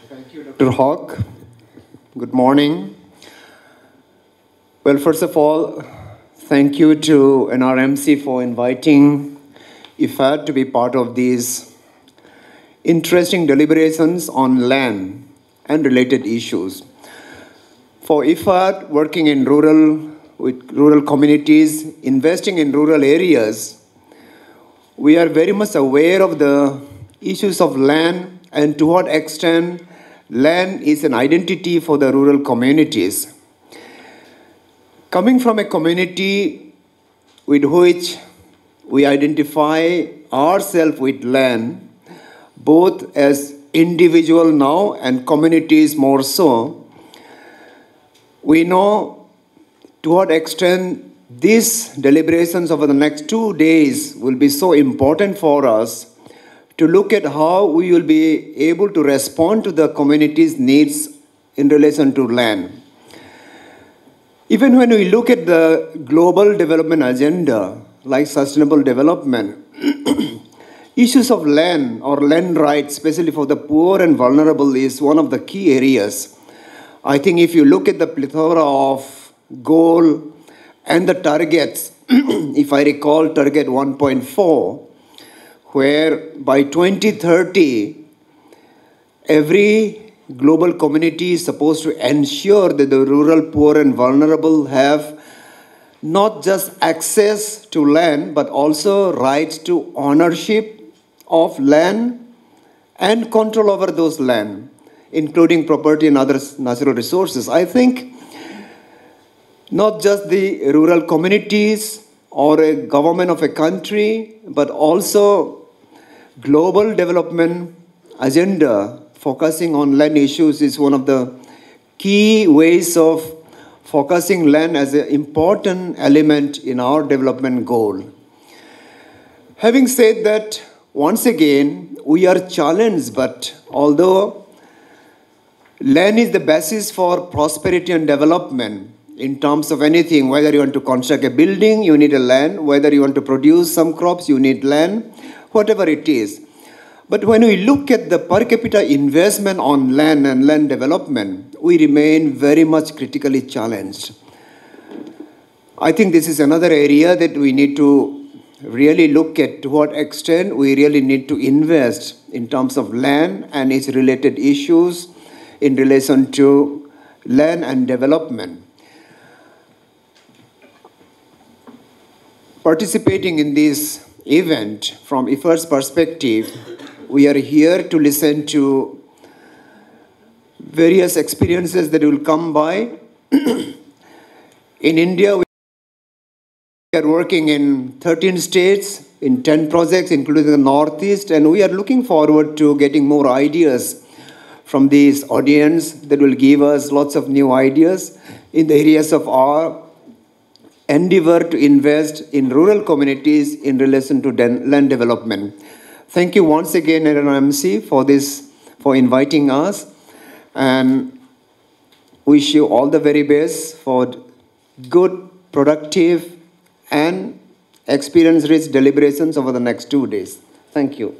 Thank you, Dr. Hawk. Good morning. Well, first of all, thank you to NRMC for inviting IFAD to be part of these interesting deliberations on land and related issues. For IFAD, working in with rural communities, investing in rural areas, we are very much aware of the issues of land and to what extent land is an identity for the rural communities. Coming from a community with which we identify ourselves with land, both as individual now and communities more so, we know to what extent these deliberations over the next 2 days will be so important for us to look at how we will be able to respond to the community's needs in relation to land. Even when we look at the global development agenda, like sustainable development, issues of land or land rights, especially for the poor and vulnerable, is one of the key areas. I think if you look at the plethora of goal and the targets, if I recall target 1.4, where by 2030, every global community is supposed to ensure that the rural, poor, and vulnerable have not just access to land, but also rights to ownership of land and control over those land, including property and other natural resources. I think not just the rural communities or a government of a country, but also global development agenda focusing on land issues is one of the key ways of focusing land as an important element in our development goal. Having said that, once again, we are challenged, but although land is the basis for prosperity and development in terms of anything, whether you want to construct a building, you need a land, whether you want to produce some crops, you need land, whatever it is. But when we look at the per capita investment on land and land development, we remain very much critically challenged. I think this is another area that we need to really look at to what extent we really need to invest in terms of land and its related issues in relation to land and development. Participating in this event from IFAD's perspective, we are here to listen to various experiences that will come by. In India, we are working in 13 states, in 10 projects, including the Northeast, and we are looking forward to getting more ideas from this audience that will give us lots of new ideas in the areas of our endeavor to invest in rural communities in relation to land development. Thank you once again, NRMC, for inviting us, and wish you all the very best for good, productive, and experience-rich deliberations over the next 2 days. Thank you.